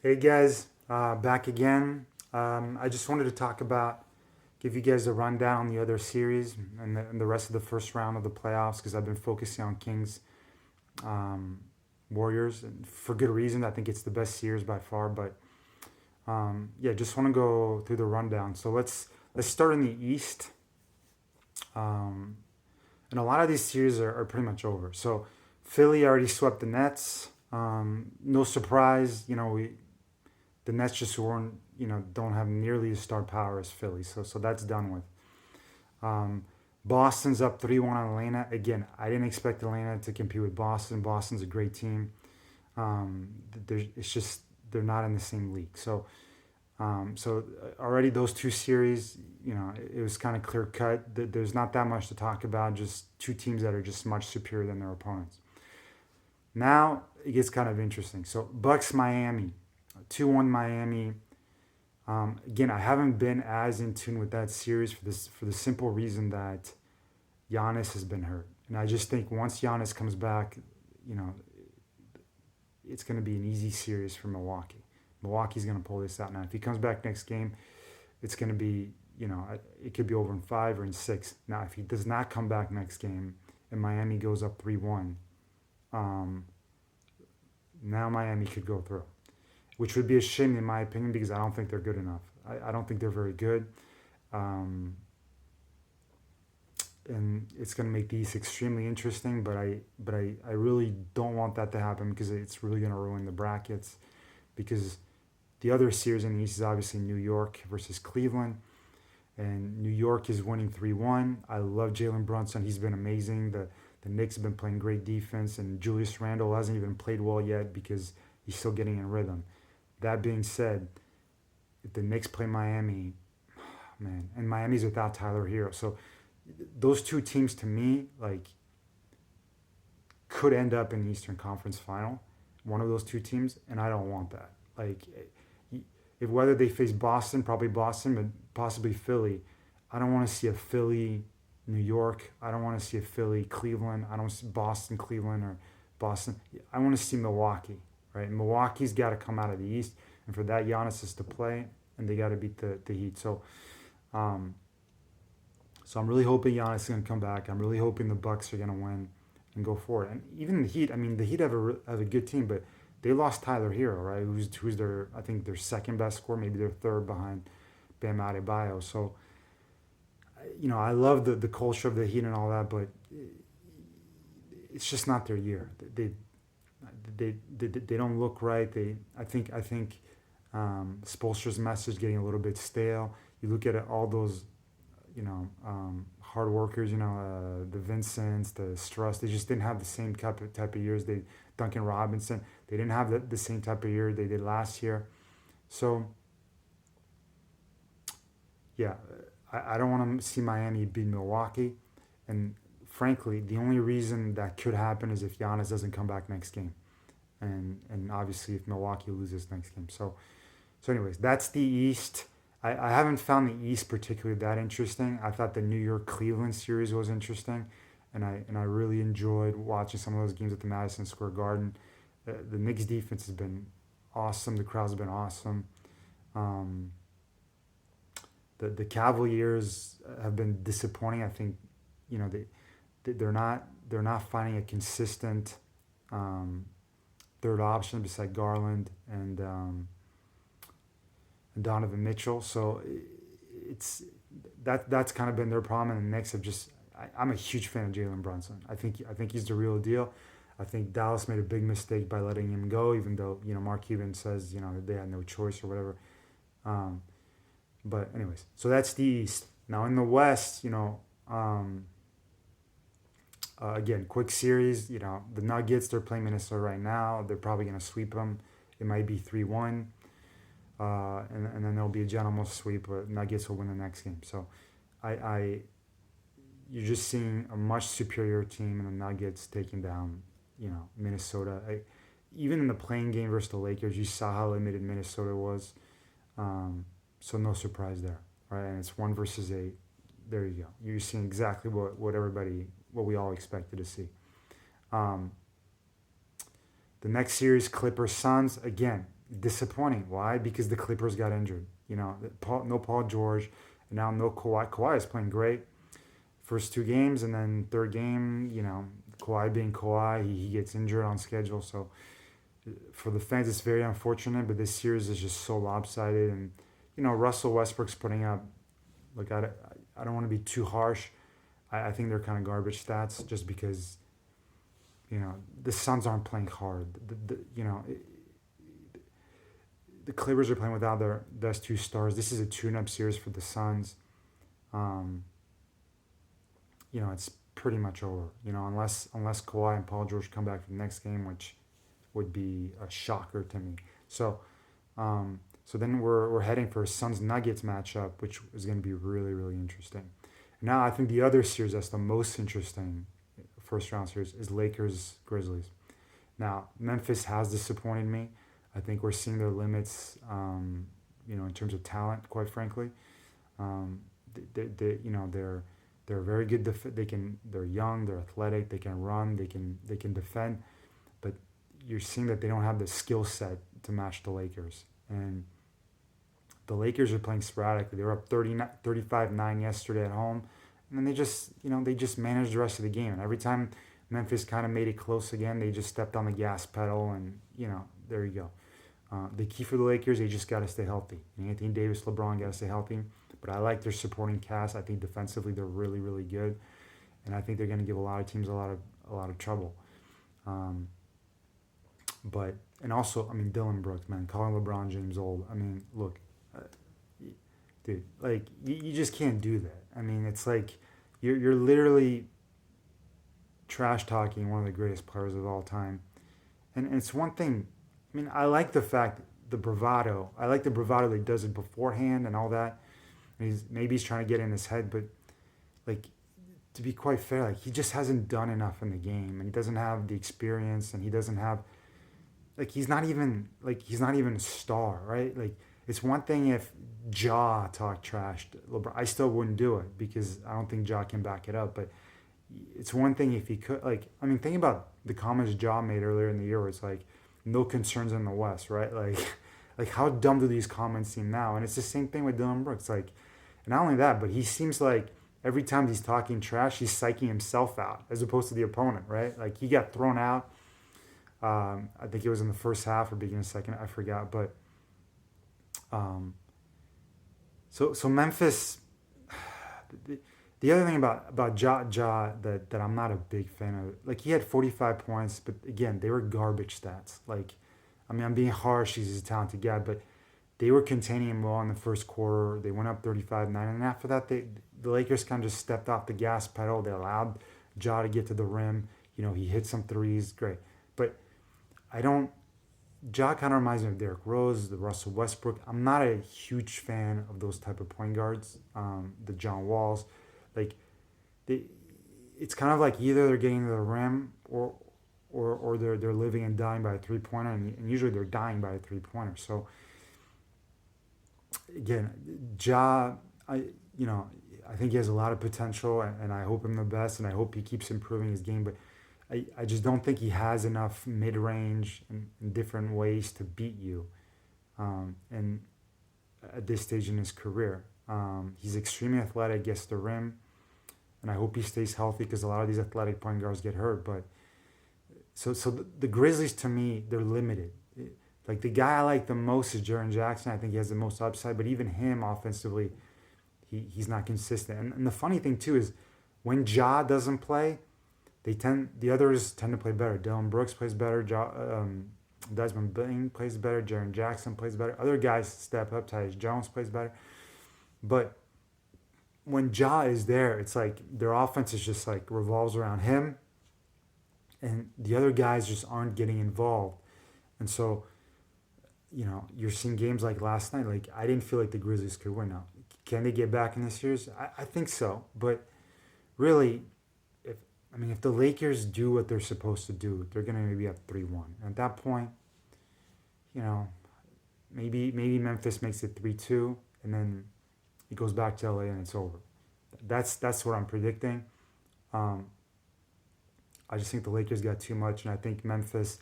Hey guys, back again. I just wanted to give you guys a rundown on the other series and the rest of the first round of the playoffs because I've been focusing on Kings um, Warriors and for good reason. I think it's the best series by far. But yeah, just want to go through the rundown. So let's start in the East. Um, and a lot of these series are pretty much over. So Philly already swept the Nets. No surprise, the Nets just weren't, don't have nearly as star power as Philly. So that's done with. Um, Boston's up 3-1 on Atlanta. Again, I didn't expect Atlanta to compete with Boston. Boston's a great team. It's just they're not in the same league. So already those two series, it was kind of clear cut. There's not that much to talk about. Just two teams that are just much superior than their opponents. Now it gets kind of interesting. So Bucks Miami, 2-1 Miami. Again, I haven't been as in tune with that series for the simple reason that Giannis has been hurt, and I just think once Giannis comes back, you know, it's going to be an easy series for Milwaukee. Milwaukee's going to pull this out now. If he comes back next game, it's going to be, it could be over in 5 or in 6. Now, if he does not come back next game and Miami goes up 3-1, um, now Miami could go through, which would be a shame in my opinion because I don't think they're good enough. I don't think they're very good. Um, and it's going to make these extremely interesting, but I really don't want that to happen because it's really going to ruin the brackets because the other series in the East is obviously New York versus Cleveland, and New York is winning 3-1. I love Jalen Brunson. He's been amazing. The Knicks have been playing great defense, and Julius Randle hasn't even played well yet because he's still getting in rhythm. That being said, if the Knicks play Miami, man, and Miami's without Tyler Hero, so those two teams to me like could end up in the Eastern Conference Final, one of those two teams, and I don't want that. Like, if whether they face Boston, probably Boston, but possibly Philly, I don't want to see a Philly New York. I don't want to see a Philly Cleveland. I don't see Boston Cleveland or Boston. I want to see Milwaukee, right? Milwaukee's got to come out of the East, and for that Giannis is to play, and they got to beat the Heat. Um, so I'm really hoping Giannis is going to come back. I'm really hoping the Bucks are going to win and go forward. And even the Heat, I mean, the Heat have a good team, but they lost Tyler Hero, right? Who's their, I think, their second best scorer, maybe their third behind Bam Adebayo. So, I love the culture of the Heat and all that, but it's just not their year. They don't look right. I think Spoelstra's message getting a little bit stale. You look at all those hard workers, the Vincents, the Struss, they just didn't have the same type of years. Duncan Robinson, they didn't have the same type of year they did last year. So, yeah, I don't want to see Miami beat Milwaukee. And frankly, the only reason that could happen is if Giannis doesn't come back next game. And obviously if Milwaukee loses next game. So anyways, that's the East. I haven't found the East particularly that interesting. I thought the New York Cleveland series was interesting, and I really enjoyed watching some of those games at the Madison Square Garden. The Knicks defense has been awesome. The crowd's been awesome. Um, the Cavaliers have been disappointing. I think they're not finding a consistent um, third option beside Garland and Donovan Mitchell. So that's kind of been their problem. And the Knicks have just. I'm a huge fan of Jalen Brunson. I think he's the real deal. I think Dallas made a big mistake by letting him go, even though Mark Cuban says they had no choice or whatever. Um, but anyways, so that's the East. Now in the West, again, quick series. The Nuggets, they're playing Minnesota right now. They're probably gonna sweep them. It might be 3-1. And then there'll be a gentleman's sweep, but Nuggets will win the next game. So, I you're just seeing a much superior team in the Nuggets taking down, Minnesota. Even in the playing game versus the Lakers, you saw how limited Minnesota was. So no surprise there, right? And it's 1 versus 8. There you go. You're seeing exactly what we all expected to see. Um, the next series, Clippers Suns. Again, disappointing. Why? Because the Clippers got injured. No Paul George, and now no Kawhi. Kawhi is playing great first two games, and then third game, Kawhi being Kawhi, he gets injured on schedule. So for the fans, it's very unfortunate. But this series is just so lopsided, and Russell Westbrook's putting up. Look, I don't want to be too harsh. I think they're kind of garbage stats just because the Suns aren't playing hard. The Clippers are playing without their best two stars. This is a tune-up series for the Suns. Um, it's pretty much over. Unless Kawhi and Paul George come back for the next game, which would be a shocker to me. So, so then we're heading for a Suns Nuggets matchup, which is going to be really, really interesting. Now I think the other series that's the most interesting first round series is Lakers Grizzlies. Now Memphis has disappointed me. I think we're seeing their limits, in terms of talent. Quite frankly, they're very good. They're young. They're athletic. They can run. They can defend. But you're seeing that they don't have the skill set to match the Lakers. And the Lakers are playing sporadically. They were up 35-9 yesterday at home. And then they just managed the rest of the game. And every time Memphis kind of made it close again, they just stepped on the gas pedal. And, there you go. The key for the Lakers, they just got to stay healthy. Anthony Davis, LeBron got to stay healthy. But I like their supporting cast. I think defensively they're really, really good. And I think they're going to give a lot of teams a lot of trouble. And also, Dillon Brooks, man, calling LeBron James old. Look, dude, like you just can't do that. It's like you're literally trash talking one of the greatest players of all time. And it's one thing. I like the fact the bravado. I like the bravado that he does it beforehand and all that. Maybe he's trying to get in his head, but like to be quite fair, like he just hasn't done enough in the game, and he doesn't have the experience, and he doesn't have he's not even a star, right? Like it's one thing if Ja talked trash to LeBron. I still wouldn't do it because I don't think Ja can back it up. But it's one thing if he could. Think about the comments Ja made earlier in the year where it's like, no concerns in the West, right? Like how dumb do these comments seem now? And it's the same thing with Dillon Brooks. Like, and not only that, but he seems like every time he's talking trash, he's psyching himself out as opposed to the opponent, right? Like he got thrown out. I think it was in the first half or beginning of the second. I forgot, but so Memphis. The other thing about Ja that I'm not a big fan of, like he had 45 points, but again they were garbage stats. Like, I'm being harsh. He's a talented guy, but they were containing him well in the first quarter. They went up 35-9, and after that, the Lakers kind of just stepped off the gas pedal. They allowed Ja to get to the rim. He hit some threes, great, but Ja kind of reminds me of Derrick Rose, the Russell Westbrook. I'm not a huge fan of those type of point guards, the John Walls. Like, it's kind of like either they're getting to the rim or they're living and dying by a 3-pointer, and usually they're dying by a 3-pointer. So again, Ja, I think he has a lot of potential, and I hope him the best, and I hope he keeps improving his game. But I just don't think he has enough mid-range and different ways to beat you, and at this stage in his career. He's extremely athletic, gets the rim, and I hope he stays healthy because a lot of these athletic point guards get hurt. But so the Grizzlies, to me, they're limited. Like the guy I like the most is Jaren Jackson. I think he has the most upside, but even him offensively, he's not consistent. And the funny thing too is when Ja doesn't play, the others tend to play better. Dillon Brooks plays better. Desmond Bane plays better. Jaren Jackson plays better. Other guys step up. Tyus Jones plays better. But when Ja is there, it's like their offense is just like revolves around him, and the other guys just aren't getting involved. And so, you're seeing games like last night. Like I didn't feel like the Grizzlies could win. Now, can they get back in this series? I think so. But really, if the Lakers do what they're supposed to do, they're going to maybe up 3-1. And at that point, maybe Memphis makes it 3-2, and then it goes back to LA and it's over. That's what I'm predicting. I just think the Lakers got too much, and I think Memphis,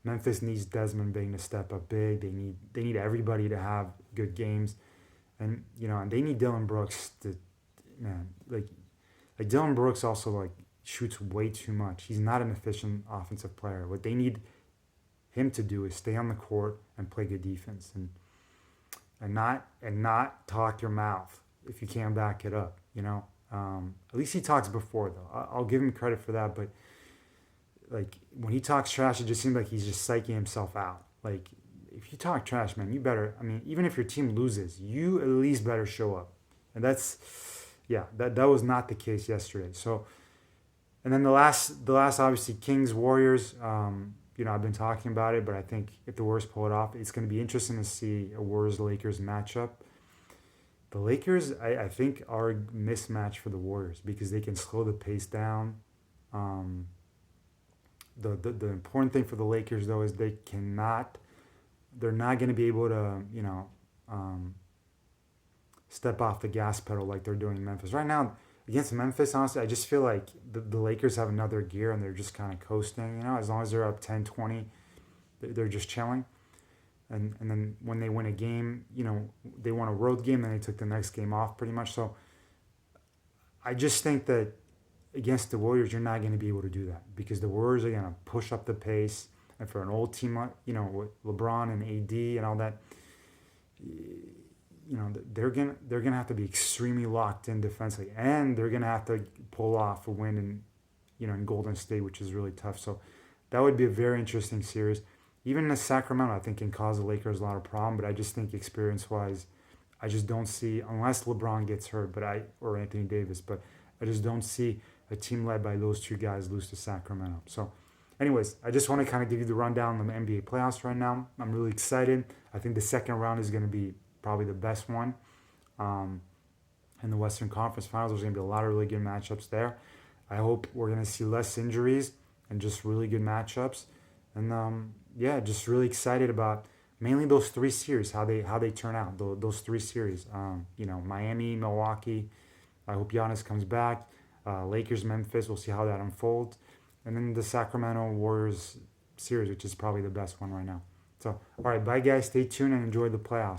Memphis needs Desmond Bain to step up big. They need everybody to have good games, and and they need Dylan Brooks to, man, like Dylan Brooks also like shoots way too much. He's not an efficient offensive player. What they need him to do is stay on the court and play good defense, and not talk your mouth if you can't back it up. At least he talks before though. I'll give him credit for that, but like when he talks trash, it just seems like he's just psyching himself out. Like if you talk trash, man, you better. I mean, even if your team loses, you at least better show up. And yeah, that was not the case yesterday. So, and then the last obviously Kings Warriors. I've been talking about it, but I think if the Warriors pull it off, it's going to be interesting to see a Warriors Lakers matchup. The Lakers, I think, are a mismatch for the Warriors because they can slow the pace down. Um, the important thing for the Lakers though is they're not going to be able to um, step off the gas pedal like they're doing in Memphis right now. Against Memphis, honestly, I just feel like the Lakers have another gear and they're just kind of coasting. As long as they're up 10-20, they're just chilling. And then when they win a game, they won a road game, and they took the next game off pretty much. So I just think that against the Warriors, you're not going to be able to do that because the Warriors are going to push up the pace. And for an old team, with LeBron and AD and all that, they're gonna have to be extremely locked in defensively, and they're gonna have to pull off a win in Golden State, which is really tough. So that would be a very interesting series. Even in Sacramento, I think can cause the Lakers a lot of problem, but I just think experience wise, I just don't see, unless LeBron gets hurt, or Anthony Davis, but I just don't see a team led by those two guys lose to Sacramento. So anyways, I just want to kind of give you the rundown on the NBA playoffs right now. I'm really excited. I think the second round is going to be probably the best one. In the Western Conference Finals, there's going to be a lot of really good matchups there. I hope we're going to see less injuries and just really good matchups. And yeah, just really excited about mainly those three series, how they turn out. Those three series, Miami, Milwaukee. I hope Giannis comes back. Lakers, Memphis. We'll see how that unfolds. And then the Sacramento Warriors series, which is probably the best one right now. So, all right, bye guys. Stay tuned and enjoy the playoffs.